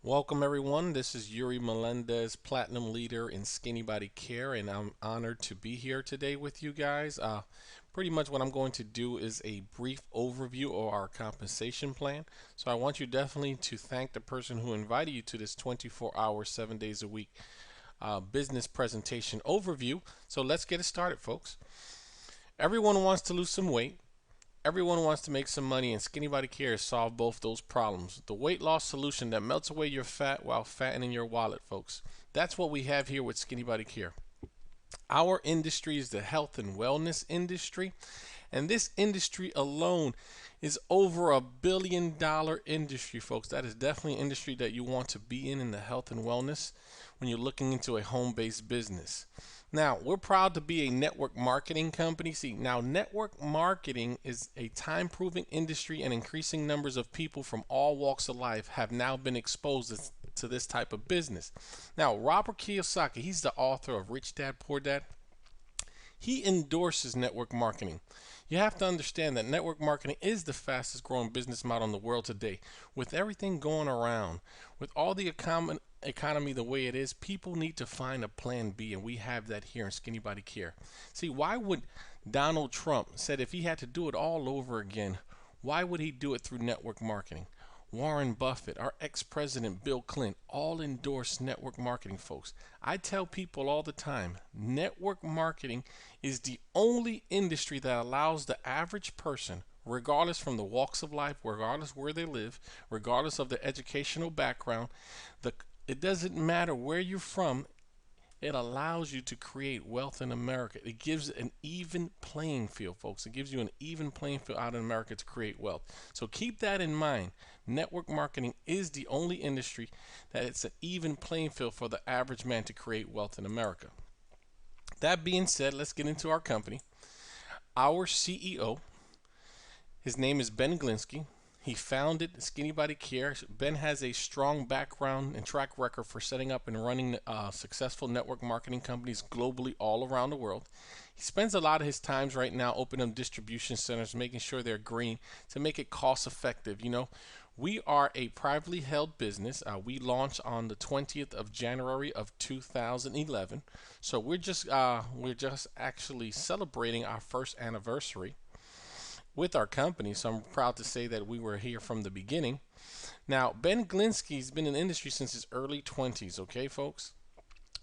Welcome everyone. This is Yuri Melendez, Platinum Leader in Skinny Body Care, and I'm honored to be here today with you guys. Pretty much what I'm going to do is a brief overview of our compensation plan. So I want you definitely to thank the person who invited you to this 24-hour, 7 days a week business presentation overview. So let's get it started, folks. Everyone wants to lose some weight. Everyone wants to make some money, and Skinny Body Care solve both those problems. The weight loss solution that melts away your fat while fattening your wallet, folks. That's what we have here with Skinny Body Care. Our industry is the health and wellness industry, and this industry alone is over $1 billion industry, folks. That is definitely an industry that you want to be in the health and wellness when you're looking into a home-based business. Now, we're proud to be a network marketing company. See, now network marketing is a time-proven industry, and increasing numbers of people from all walks of life have now been exposed to this type of business. Now, Robert Kiyosaki, he's the author of Rich Dad Poor Dad. He endorses network marketing. You have to understand that network marketing is the fastest growing business model in the world today. With everything going around, with all the economy the way it is, people need to find a plan B, and we have that here in Skinny Body Care. See, why would Donald Trump said if he had to do it all over again, why would he do it through network marketing? Warren Buffett, our ex-president Bill Clinton, all endorse network marketing, folks. I tell people all the time, network marketing is the only industry that allows the average person, regardless from the walks of life, regardless where they live, regardless of their educational background, it doesn't matter where you're from, it allows you to create wealth in America. It gives an even playing field, folks. It gives you an even playing field out in America to create wealth. So keep that in mind. Network marketing is the only industry that it's an even playing field for the average man to create wealth in America. That being said, let's get into our company. Our CEO, his name is Ben Glinsky. He founded Skinny Body Care. Ben has a strong background and track record for setting up and running successful network marketing companies globally all around the world. He spends a lot of his times right now opening distribution centers, making sure they're green to make it cost effective. We are a privately held business. We launched on the 20th of January of 2011. So we're just actually celebrating our first anniversary with our company. So I'm proud to say that we were here from the beginning. Now, Ben Glinsky's been in the industry since his early 20s, okay, folks?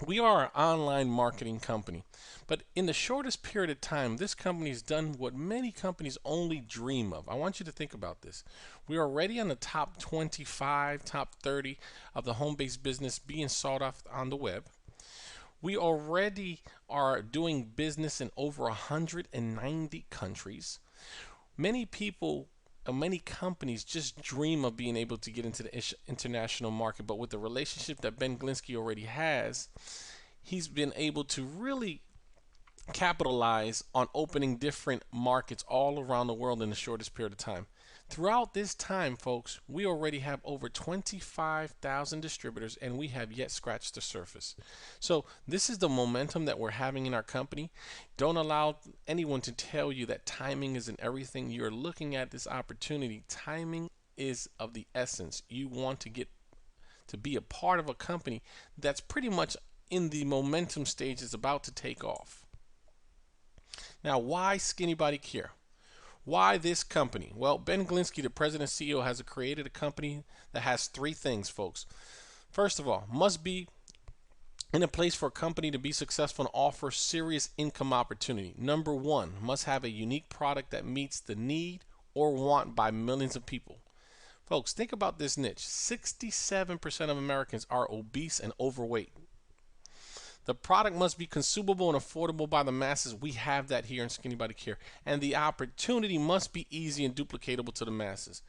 We are an online marketing company, but in the shortest period of time, this company has done what many companies only dream of. I want you to think about this. We are already on the top 25, top 30 of the home based business being sought after on the web. We already are doing business in over 190 countries. Many people many companies just dream of being able to get into the international market, but with the relationship that Ben Glinsky already has, he's been able to really capitalize on opening different markets all around the world in the shortest period of time. Throughout this time, folks, we already have over 25,000 distributors, and we have yet scratched the surface. So this is the momentum that we're having in our company. Don't allow anyone to tell you that timing isn't everything. You're looking at this opportunity. Timing is of the essence. You want to get to be a part of a company that's pretty much in the momentum stage, is about to take off. Now, why Skinny Body Care? Why this company? Well, Ben Glinsky, the president and CEO, has created a company that has three things, folks. First of all, must be in a place for a company to be successful and offer serious income opportunity. Number one, must have a unique product that meets the need or want by millions of people. Folks, think about this niche. 67% of Americans are obese and overweight. The product must be consumable and affordable by the masses. We have that here in Skinny Body Care. And the opportunity must be easy and duplicatable to the masses.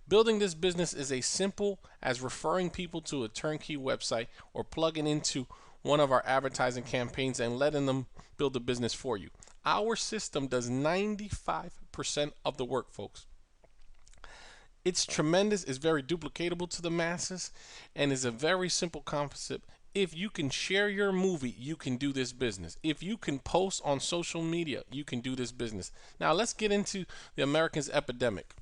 Building this business is as simple as referring people to a turnkey website or plugging into one of our advertising campaigns and letting them build the business for you. Our system does 95% of the work, folks. It's tremendous, it's very duplicatable to the masses, and is a very simple concept. If you can share your movie, you can do this business. If you can post on social media, you can do this business. Now let's get into the Americans epidemic.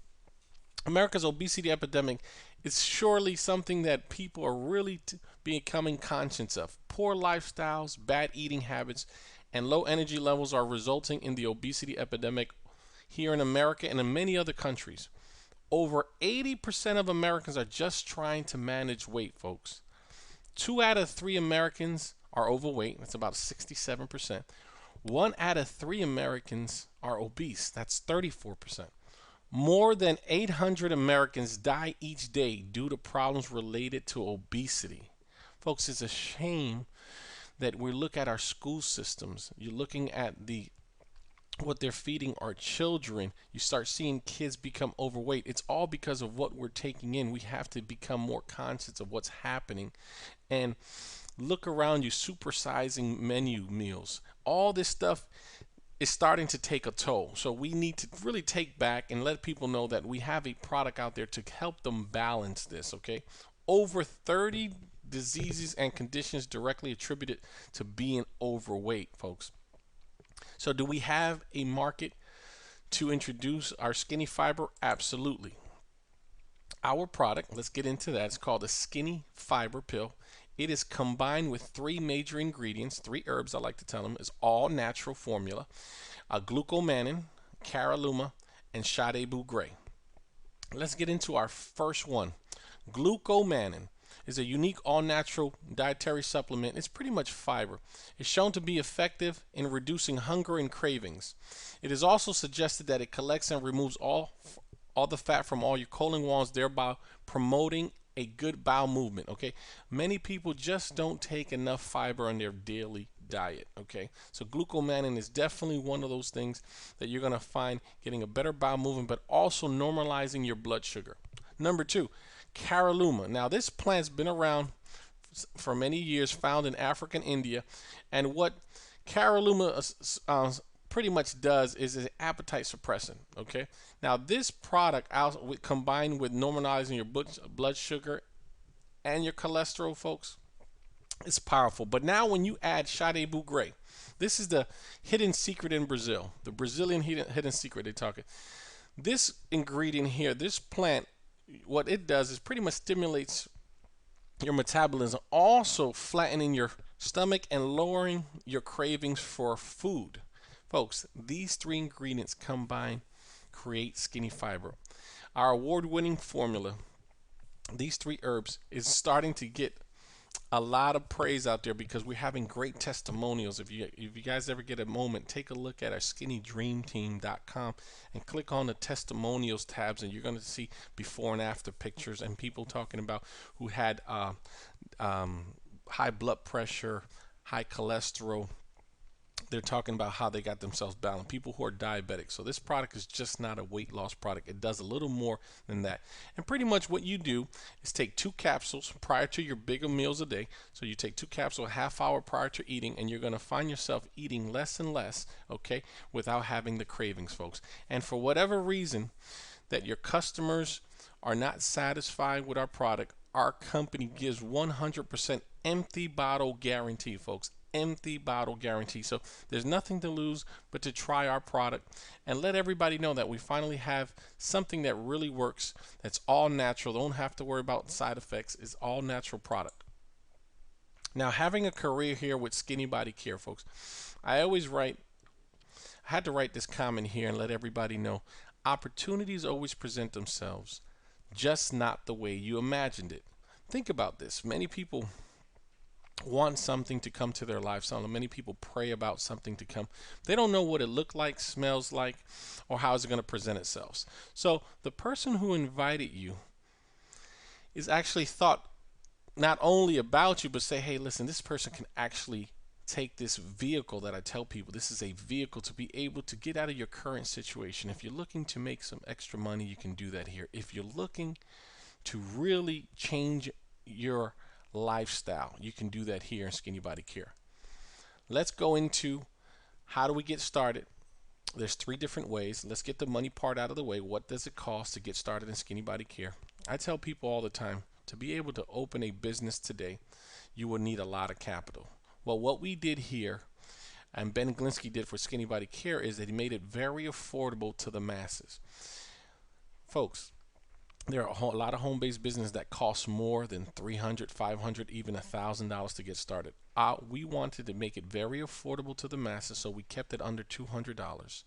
America's obesity epidemic is surely something that people are really becoming conscious of. Poor lifestyles, bad eating habits, and low energy levels are resulting in the obesity epidemic here in America and in many other countries. Over 80% of Americans are just trying to manage weight, folks. 2 out of 3 Americans are overweight. That's about 67%. 1 out of 3 Americans are obese. That's 34%. More than 800 Americans die each day due to problems related to obesity. Folks, it's a shame that we look at our school systems. You're looking at the what they're feeding our children. You start seeing kids become overweight. It's all because of what we're taking in. We have to become more conscious of what's happening and look around you, supersizing menu meals. All this stuff is starting to take a toll. So we need to really take back and let people know that we have a product out there to help them balance this, okay? Over 30 diseases and conditions directly attributed to being overweight, folks. So do we have a market to introduce our skinny fiber? Absolutely. Our product, let's get into that. It's called a skinny fiber pill. It is combined with 3 major ingredients, 3 herbs I like to tell them. It's all natural formula. Glucomannan, Caralluma, and Shade Gray. Let's get into our first one. Glucomannan is a unique all-natural dietary supplement. It's pretty much fiber. It's shown to be effective in reducing hunger and cravings. It is also suggested that it collects and removes all the fat from all your colon walls, thereby promoting a good bowel movement. Okay, many people just don't take enough fiber in their daily diet. Okay, so glucomannan is definitely one of those things that you're going to find getting a better bowel movement, but also normalizing your blood sugar. Number 2, Caralluma. Now this plant's been around for many years, found in Africa and India, and what Caralluma pretty much does is an appetite suppressant. Okay, now this product combined with normalizing your blood sugar and your cholesterol, folks, it's powerful. But now when you add Shade Gray, this is the hidden secret in Brazil, the Brazilian hidden secret they talk. This ingredient here, this plant, what it does is pretty much stimulates your metabolism, also flattening your stomach and lowering your cravings for food. Folks, these 3 ingredients combined create skinny fiber. Our award-winning formula, these 3 herbs, is starting to get a lot of praise out there because we're having great testimonials. If you guys ever get a moment, take a look at our skinnydreamteam.com and click on the testimonials tabs, and you're going to see before and after pictures and people talking about who had high blood pressure, high cholesterol. They're talking about how they got themselves balanced. People who are diabetic. So this product is just not a weight loss product. It does a little more than that. And pretty much what you do is take 2 capsules prior to your bigger meals a day. So you take 2 capsules a half hour prior to eating, and you're going to find yourself eating less and less, okay, without having the cravings, folks. And for whatever reason that your customers are not satisfied with our product, our company gives 100% empty bottle guarantee, folks. Empty bottle guarantee. So there's nothing to lose but to try our product and let everybody know that we finally have something that really works, that's all natural. Don't have to worry about side effects. It's all natural product. Now, having a career here with Skinny Body Care, folks, I had to write this comment here and let everybody know opportunities always present themselves, just not the way you imagined it. Think about this. Many people want something to come to their lifestyle, and many people pray about something to come. They don't know what it looks like, smells like, or how it's going to present itself. So the person who invited you is actually thought not only about you, but say, hey, listen, this person can actually take this vehicle that I tell people. This is a vehicle to be able to get out of your current situation. If you're looking to make some extra money, you can do that here. If you're looking to really change your lifestyle, you can do that here in Skinny Body Care. Let's go into how do we get started. There's 3 different ways. Let's get the money part out of the way. What does it cost to get started in Skinny Body Care? I tell people all the time, to be able to open a business today, you will need a lot of capital. Well, what we did here, and Ben Glinsky did for Skinny Body Care, is that he made it very affordable to the masses. Folks, There are a lot of home-based business that cost more than 300, 500, even $1,000 to get started. We wanted to make it very affordable to the masses, so we kept it under $200.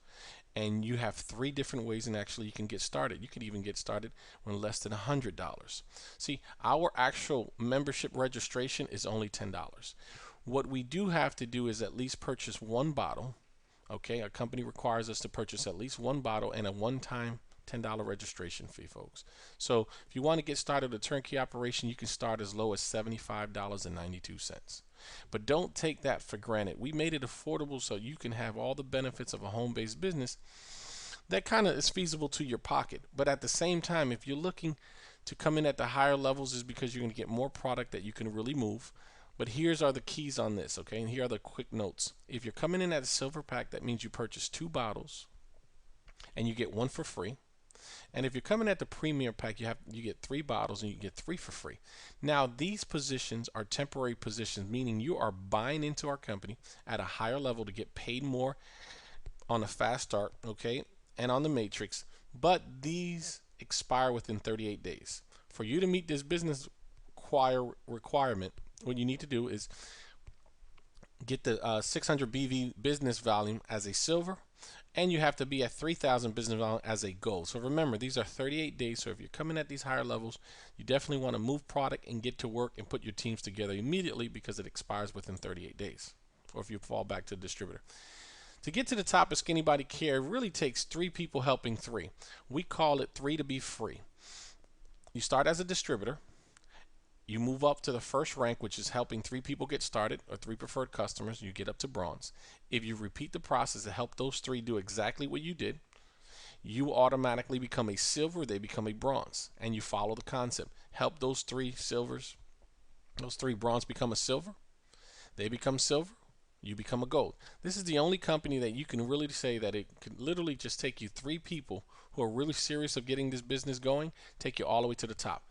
And you have three different ways, and actually you can get started. You could even get started when less than $100. See, our actual membership registration is only $10. What we do have to do is at least purchase one bottle. Okay, a company requires us to purchase at least one bottle and a one-time $10 registration fee, folks. So if you want to get started with a turnkey operation, you can start as low as $75.92. But don't take that for granted. We made it affordable so you can have all the benefits of a home-based business that kind of is feasible to your pocket. But at the same time, if you're looking to come in at the higher levels, is because you're going to get more product that you can really move. But here's are the keys on this, okay? And here are the quick notes. If you're coming in at a silver pack, that means you purchase two bottles and you get one for free. And if you're coming at the premier pack, you get three bottles and you get three for free. Now, these positions are temporary positions, meaning you are buying into our company at a higher level to get paid more on a fast start, okay, and on the matrix. But these expire within 38 days. For you to meet this business requirement, what you need to do is get the 600 BV business volume as a silver, and you have to be at 3,000 business volume as a gold. So remember, these are 38 days. So if you're coming at these higher levels, you definitely want to move product and get to work and put your teams together immediately, because it expires within 38 days, or if you fall back to the distributor. To get to the top of Skinny Body Care, it really takes three people helping three. We call it three to be free. You start as a distributor. You move up to the first rank, which is helping three people get started, or three preferred customers. You get up to bronze. If you repeat the process to help those three do exactly what you did, you automatically become a silver, they become a bronze. And you follow the concept. Help those three silvers, those three bronze become a silver, they become silver, you become a gold. This is the only company that you can really say that it could literally just take you three people who are really serious of getting this business going, take you all the way to the top.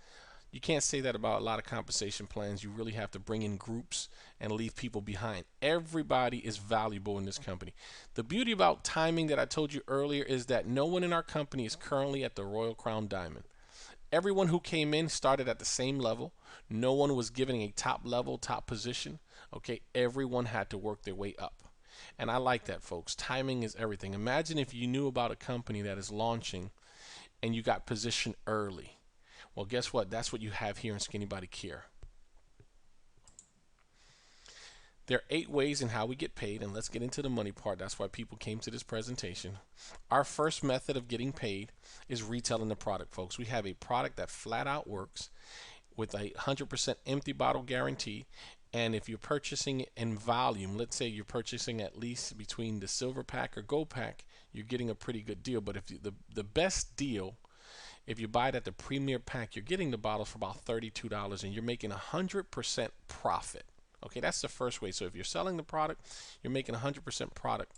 You can't say that about a lot of compensation plans. You really have to bring in groups and leave people behind. Everybody is valuable in this company. The beauty about timing that I told you earlier is that no one in our company is currently at the Royal Crown Diamond. Everyone who came in started at the same level. No one was given a top level, top position. Okay, everyone had to work their way up. And I like that, folks. Timing is everything. Imagine if you knew about a company that is launching and you got positioned early. Well, guess what? That's what you have here in Skinny Body Care. There are 8 ways in how we get paid, and let's get into the money part. That's why people came to this presentation. Our first method of getting paid is retailing the product, folks. We have a product that flat out works with a 100% empty bottle guarantee. And if you're purchasing in volume, let's say you're purchasing at least between the silver pack or gold pack, you're getting a pretty good deal. But if the best deal, if you buy it at the premier pack, you're getting the bottle for about $32 and you're making 100% profit. Okay, that's the first way. So if you're selling the product, you're making 100% product.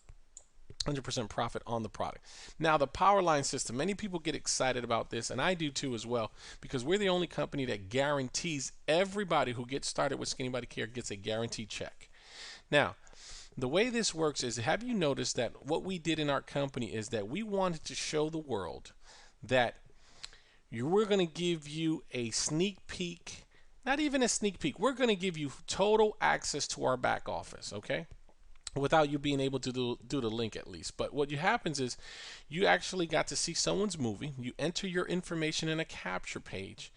100% profit on the product. Now, the power line system, many people get excited about this, and I do too as well, because we're the only company that guarantees everybody who gets started with Skinny Body Care gets a guaranteed check. Now, the way this works is, have you noticed that what we did in our company is that we wanted to show the world that we're going to give you a sneak peek, not even a sneak peek, we're going to give you total access to our back office, okay? Without you being able to do the link at least. But what happens is you actually got to see someone's movie. You enter your information in a capture page.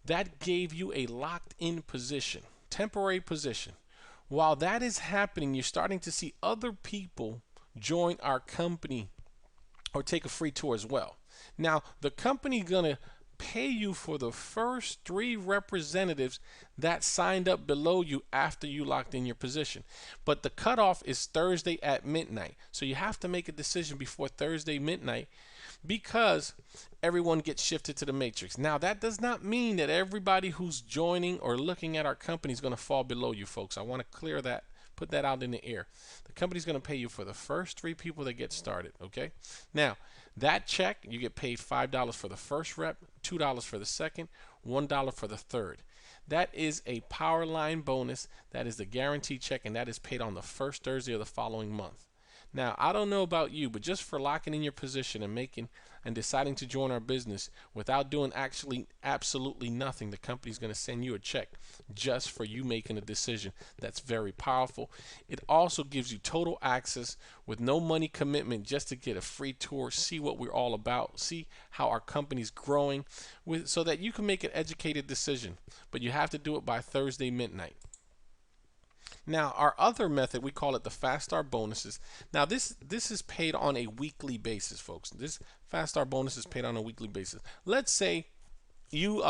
That gave you a locked in position, temporary position. While that is happening, you're starting to see other people join our company or take a free tour as well. Now, the company's going to pay you for the first 3 representatives that signed up below you after you locked in your position. But the cutoff is Thursday at midnight. So you have to make a decision before Thursday midnight, because everyone gets shifted to the matrix. Now, that does not mean that everybody who's joining or looking at our company is going to fall below you, folks. I want to clear that, put that out in the air. The company's going to pay you for the first 3 people that get started, okay? Now, that check, you get paid $5 for the first rep, $2 for the second, $1 for the third. That is a power line bonus. That is the guaranteed check, and that is paid on the first Thursday of the following month. Now, I don't know about you, but just for locking in your position and making and deciding to join our business without doing actually absolutely nothing, the company's going to send you a check just for you making a decision. That's very powerful. It also gives you total access with no money commitment just to get a free tour, see what we're all about, see how our company's growing so that you can make an educated decision. But you have to do it by Thursday midnight. Now, our other method, we call it the Fast Start bonuses. Now, this is paid on a weekly basis, folks. This Fast Start bonus is paid on a weekly basis. Let's say you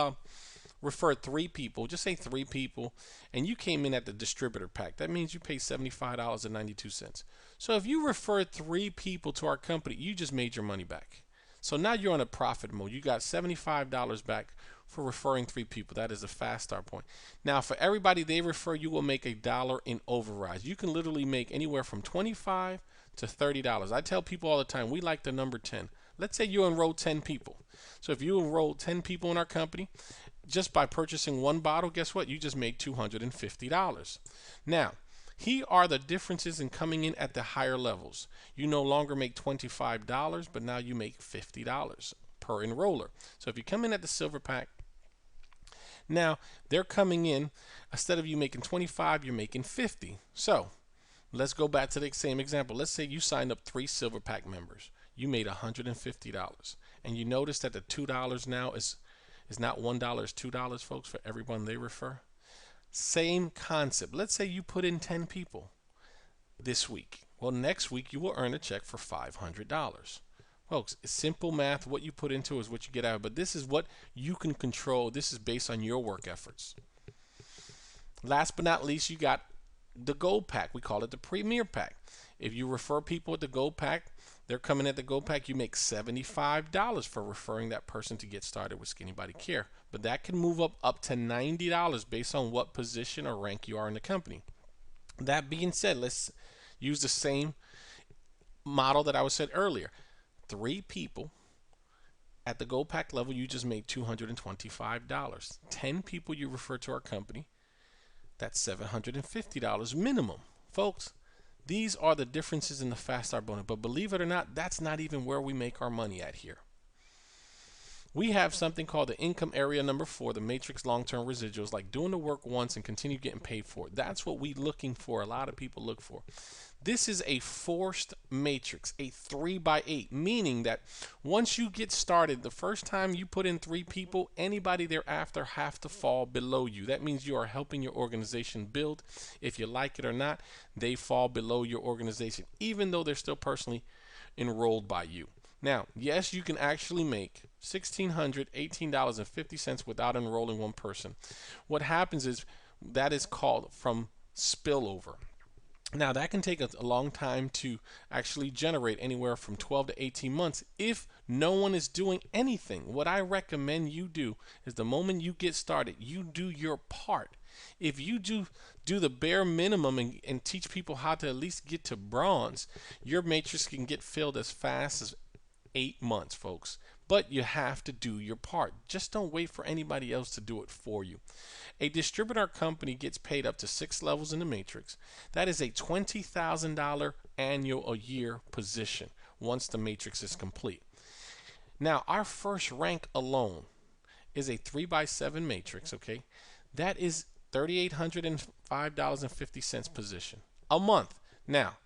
refer 3 people, just say 3 people, and you came in at the distributor pack. That means you pay $75.92. So if you refer 3 people to our company, you just made your money back. So now you're on a profit mode. You got $75 back for referring 3 people. That is a Fast Start point. Now, for everybody they refer, you will make $1 in overrides. You can literally make anywhere from $25 to $30. I tell people all the time, we like the number 10. Let's say you enroll 10 people. So if you enroll 10 people in our company, just by purchasing 1 bottle, guess what? You just made $250. Now, here are the differences in coming in at the higher levels. You no longer make $25, but now you make $50 per enroller. So if you come in at the silver pack, now they're coming in, instead of you making 25, you're making 50. So let's go back to the same example. Let's say you signed up 3 silver pack members. You made $150. And you notice that the $2 now is not $1, it's $2, folks, for everyone they refer. Same concept. Let's say you put in 10 people this week. Well, next week you will earn a check for $500. Folks, it's simple math. What you put into is what you get out. But this is what you can control. This is based on your work efforts. Last but not least, you got the Gold Pack. We call it the Premier Pack. If you refer people at the Gold Pack, they're coming at the Gold Pack, you make $75 for referring that person to get started with Skinny Body Care. But that can move up to $90 based on what position or rank you are in the company. That being said, let's use the same model that I was said earlier. 3 people at the Gold Pack level, you just made $225. 10 people you refer to our company, that's $750 minimum. Folks, these are the differences in the Fast Start bonus. But believe it or not, that's not even where we make our money at here. We have something called the income area number 4, the matrix long-term residuals, like doing the work once and continue getting paid for it. That's what we're looking for. A lot of people look for. This is a forced matrix, a 3x8, meaning that once you get started, the first time you put in 3 people, anybody thereafter have to fall below you. That means you are helping your organization build. If you like it or not, they fall below your organization, even though they're still personally enrolled by you. Now, yes, you can actually make $1,618.50 without enrolling 1 person. What happens is that is called from spillover. Now, that can take a long time to actually generate, anywhere from 12 to 18 months if no one is doing anything. What I recommend you do is the moment you get started, you do your part. If you do the bare minimum and teach people how to at least get to bronze, your matrix can get filled as fast as 8 months, folks. But you have to do your part. Just don't wait for anybody else to do it for you. A distributor company gets paid up to 6 levels in the matrix. That is a $20,000 annual a year position once the matrix is complete. Now, our first rank alone is a 3x7 matrix, okay? That is $3,805.50 position a month. Now,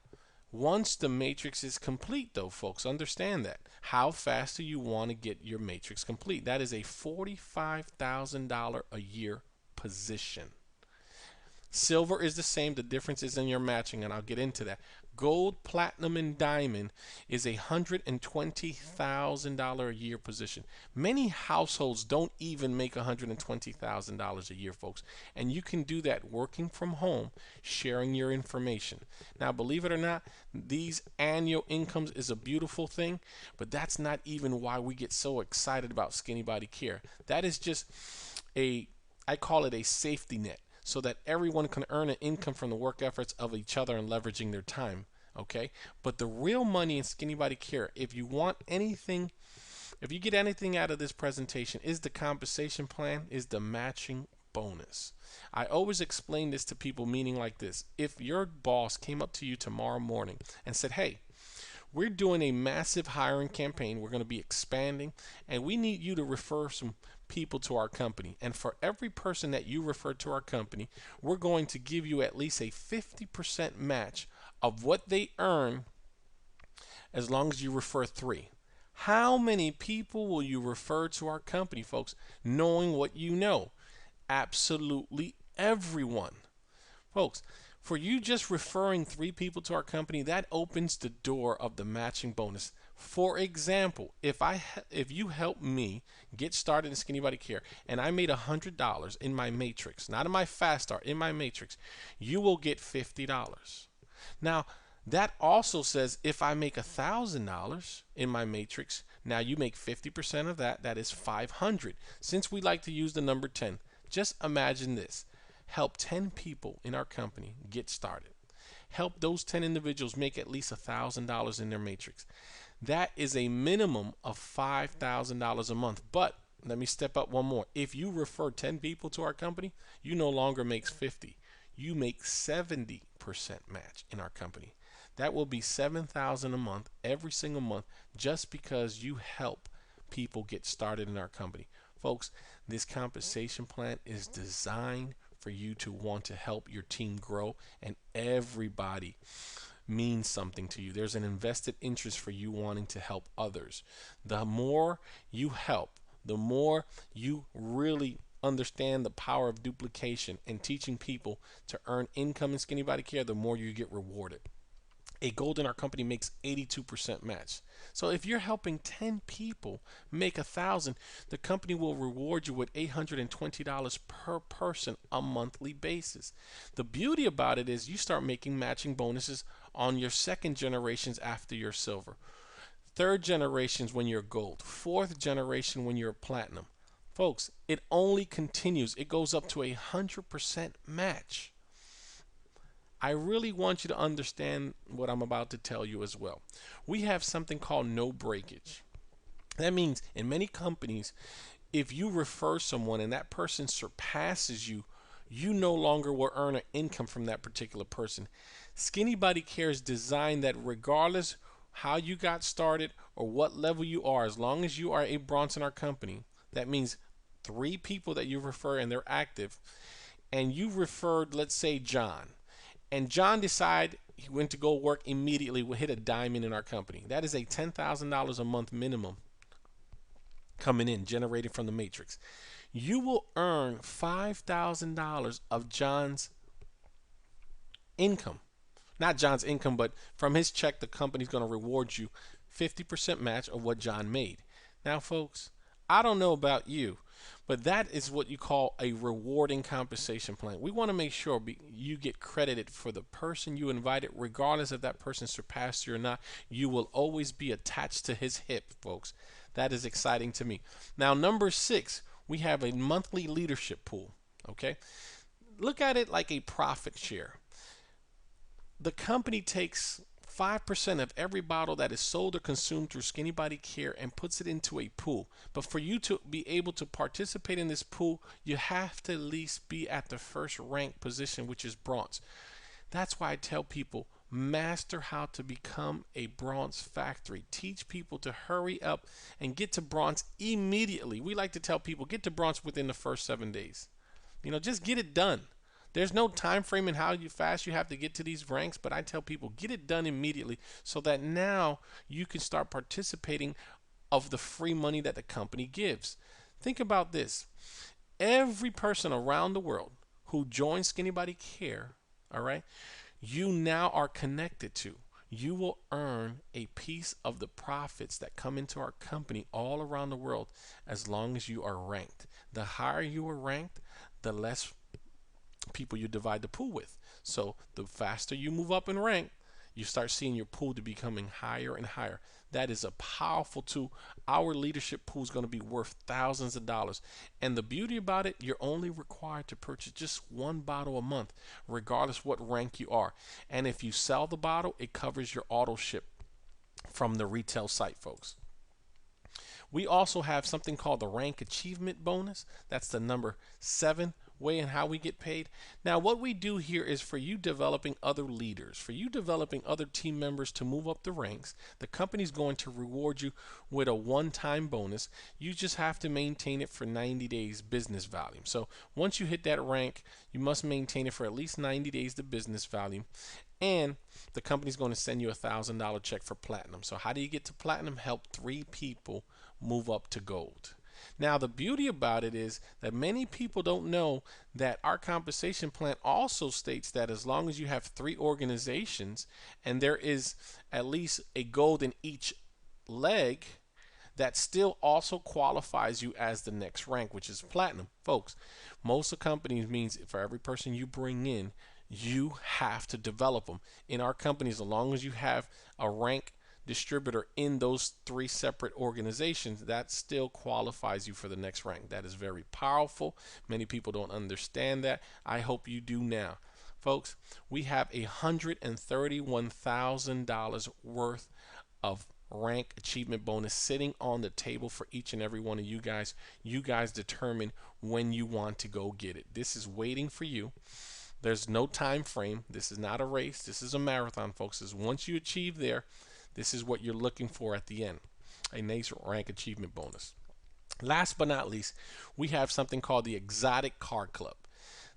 once the matrix is complete, though, folks, understand that. How fast do you want to get your matrix complete? That is a $45,000 a year position. Silver is the same. The difference is in your matching, and I'll get into that. Gold, platinum, and diamond is a $120,000 a year position. Many households don't even make $120,000 a year, folks. And you can do that working from home, sharing your information. Now, believe it or not, these annual incomes is a beautiful thing, but that's not even why we get so excited about Skinny Body Care. That is just I call it a safety net, so that everyone can earn an income from the work efforts of each other and leveraging their time, okay? But the real money in Skinny Body Care, if you want anything, if you get anything out of this presentation, is the compensation plan, is the matching bonus. I always explain this to people, meaning like this. If your boss came up to you tomorrow morning and said, hey, we're doing a massive hiring campaign. We're going to be expanding, and we need you to refer some people to our company. And for every person that you refer to our company, we're going to give you at least a 50% match of what they earn as long as you refer 3. How many people will you refer to our company, folks, knowing what you know? Absolutely everyone. Folks, for you just referring 3 people to our company, that opens the door of the matching bonus. For example, if you help me get started in Skinny Body Care and I made $100 in my matrix, not in my fast start, in my matrix, you will get $50. Now, that also says if I make $1,000 in my matrix, now you make 50% of that, that is 500. Since we like to use the number 10, just imagine this. Help 10 people in our company get started. Help those 10 individuals make at least $1,000 in their matrix. That is a minimum of $5,000 a month. But let me step up one more. If you refer 10 people to our company, you no longer make 50. You make 70% match in our company. That will be $7,000 a month, every single month, just because you help people get started in our company. Folks, this compensation plan is designed for you to want to help your team grow, and everybody means something to you. There's an invested interest for you wanting to help others. The more you help, the more you really understand the power of duplication and teaching people to earn income in Skinny Body Care, the more you get rewarded. A gold in our company makes 82% match. So if you're helping 10 people make 1,000, the company will reward you with $820 per person a monthly basis. The beauty about it is you start making matching bonuses on your second generations after you're silver, third generations when you're gold, fourth generation when you're platinum. Folks, it only continues. It goes up to 100% match. I really want you to understand what I'm about to tell you as well. We have something called no breakage. That means in many companies, if you refer someone and that person surpasses you, you no longer will earn an income from that particular person. Skinny Body Care is designed that regardless how you got started or what level you are, as long as you are a bronze in our company, that means 3 people that you refer and they're active, and you referred, let's say, John. And John decided he went to go work immediately, will hit a diamond in our company. That is a $10,000 a month minimum coming in, generated from the matrix. You will earn $5,000 of John's income. Not John's income, but from his check, the company's going to reward you 50% match of what John made. Now, folks, I don't know about you, but that is what you call a rewarding compensation plan. We want to make sure you get credited for the person you invited, regardless if that person surpassed you or not. You will always be attached to his hip, folks. That is exciting to me. Now, number 6, we have a monthly leadership pool. Okay, look at it like a profit share. The company takes 5% of every bottle that is sold or consumed through Skinny Body Care and puts it into a pool. But for you to be able to participate in this pool, you have to at least be at the first rank position, which is bronze. That's why I tell people, master how to become a bronze factory. Teach people to hurry up and get to bronze immediately. We like to tell people, get to bronze within the first 7 days. Just get it done. There's no time frame in how fast you have to get to these ranks, but I tell people get it done immediately so that now you can start participating of the free money that the company gives. Think about this. Every person around the world who joins Skinny Body Care, all right, you now are connected to. You will earn a piece of the profits that come into our company all around the world as long as you are ranked. The higher you are ranked, the less people you divide the pool with. So the faster you move up in rank, you start seeing your pool to becoming higher and higher. That is a powerful tool. Our leadership pool is going to be worth thousands of dollars. And the beauty about it, you're only required to purchase just 1 bottle a month, regardless what rank you are. And if you sell the bottle, it covers your auto ship from the retail site, folks. We also have something called the rank achievement bonus. That's the number 7. way in how we get paid. Now, what we do here is for you developing other leaders, for you developing other team members to move up the ranks. The company's going to reward you with a one-time bonus. You just have to maintain it for 90 days business volume. So once you hit that rank, you must maintain it for at least 90 days the business volume. And the company's going to send you $1,000 check for platinum. So how do you get to platinum? Help 3 people move up to gold. Now, the beauty about it is that many people don't know that our compensation plan also states that as long as you have 3 organizations and there is at least a gold in each leg, that still also qualifies you as the next rank, which is platinum. Folks, most of companies means for every person you bring in, you have to develop them. In our companies, as long as you have a rank distributor in those 3 separate organizations, that still qualifies you for the next rank. That is very powerful. Many people don't understand that. I hope you do now. Folks, we have $131,000 worth of rank achievement bonus sitting on the table for each and every one of you guys. You guys determine when you want to go get it. This is waiting for you. There's no time frame. This is not a race. This is a marathon, folks. Once you achieve there, this is what you're looking for at the end, a nice rank achievement bonus. Last but not least, we have something called the Exotic Car Club.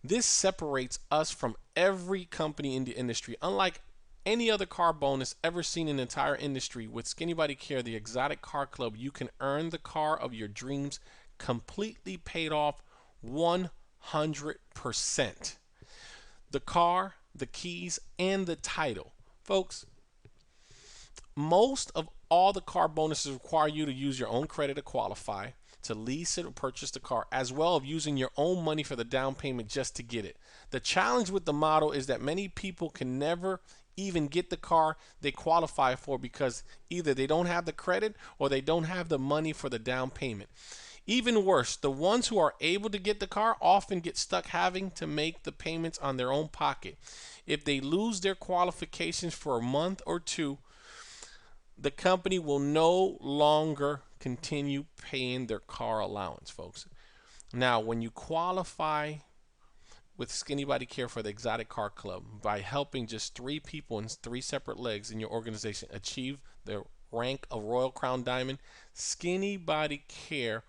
This separates us from every company in the industry. Unlike any other car bonus ever seen in the entire industry, with Skinny Body Care, the Exotic Car Club, you can earn the car of your dreams completely paid off 100%. The car, the keys, and the title. Folks, most of all the car bonuses require you to use your own credit to qualify, to lease it or purchase the car, as well as using your own money for the down payment just to get it. The challenge with the model is that many people can never even get the car they qualify for because either they don't have the credit or they don't have the money for the down payment. Even worse, the ones who are able to get the car often get stuck having to make the payments on their own pocket. If they lose their qualifications for a month or 2, the company will no longer continue paying their car allowance, folks. Now, when you qualify with Skinny Body Care for the Exotic Car Club by helping just 3 people in 3 separate legs in your organization achieve the rank of Royal Crown Diamond, Skinny Body Care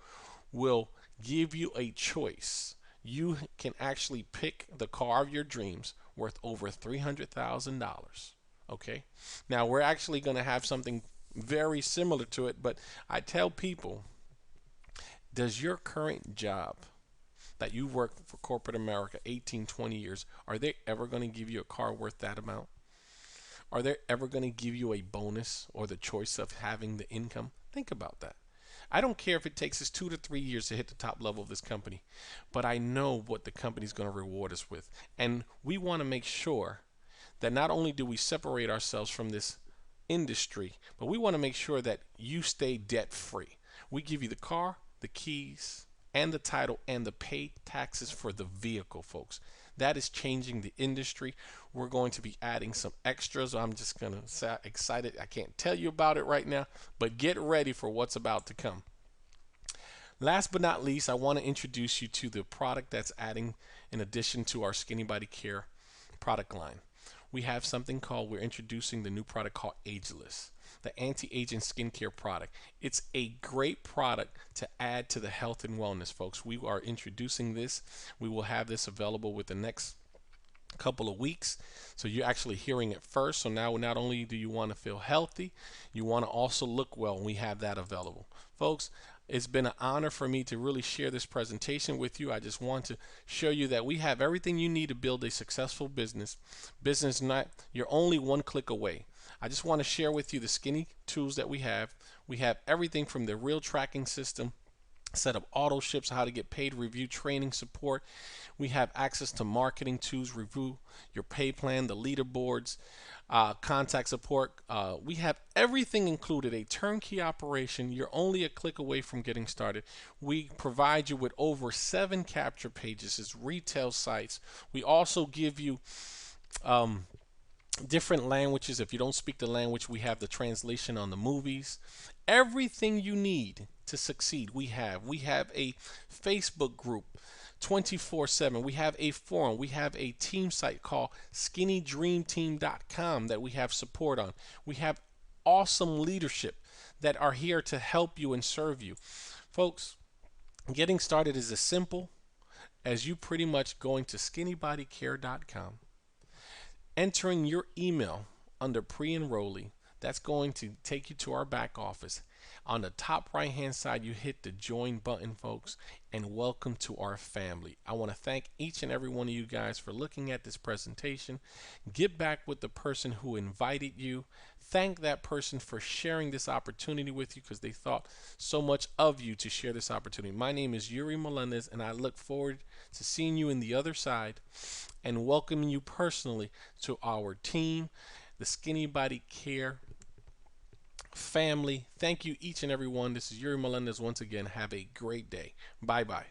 will give you a choice. You can actually pick the car of your dreams worth over $300,000. Okay, now we're actually going to have something very similar to it, but I tell people, does your current job that you work for corporate America 18, 20 years, are they ever going to give you a car worth that amount? Are they ever going to give you a bonus or the choice of having the income? Think about that. I don't care if it takes us 2 to 3 years to hit the top level of this company, but I know what the company's going to reward us with. And we want to make sure that not only do we separate ourselves from this industry, but we want to make sure that you stay debt free. We give you the car, the keys, and the title, and the paid taxes for the vehicle, folks. That is changing the industry. We're going to be adding some extras. I'm just going to say excited. I can't tell you about it right now, but get ready for what's about to come. Last but not least, I want to introduce you to the product that's adding in addition to our Skinny Body Care product line. We have something called, we're introducing the new product called Ageless, the anti-aging skincare product. It's a great product to add to the health and wellness, folks. We are introducing this. We will have this available with the next couple of weeks, so you're actually hearing it first. So now not only do you want to feel healthy, you want to also look well, and we have that available. Folks, it's been an honor for me to really share this presentation with you. I just want to show you that we have everything you need to build a successful business. Not you're only one click away. I just want to share with you the Skinny tools that we have. We have everything from the real tracking system, set up auto ships, how to get paid, review, training, support. We have access to marketing tools, review your pay plan, the leaderboards, contact support. We have everything included, a turnkey operation. You're only a click away from getting started. We provide you with over 7 capture pages, it's retail sites. We also give you different languages. If you don't speak the language, we have the translation on the movies. Everything you need to succeed, we have. We have a Facebook group 24/7. We have a forum. We have a team site called skinnydreamteam.com that we have support on. We have awesome leadership that are here to help you and serve you. Folks, getting started is as simple as you pretty much going to skinnybodycare.com, entering your email under pre-enrollee. That's going to take you to our back office. On the top right hand side, you hit the join button, folks, and welcome to our family. I want to thank each and every one of you guys for looking at this presentation. Get back with the person who invited you. Thank that person for sharing this opportunity with you, because they thought so much of you to share this opportunity. My name is Yuri Melendez, and I look forward to seeing you in the other side and welcoming you personally to our team, the Skinny Body Care family. Thank you each and every one. This is Yuri Melendez once again. Have a great day. Bye bye.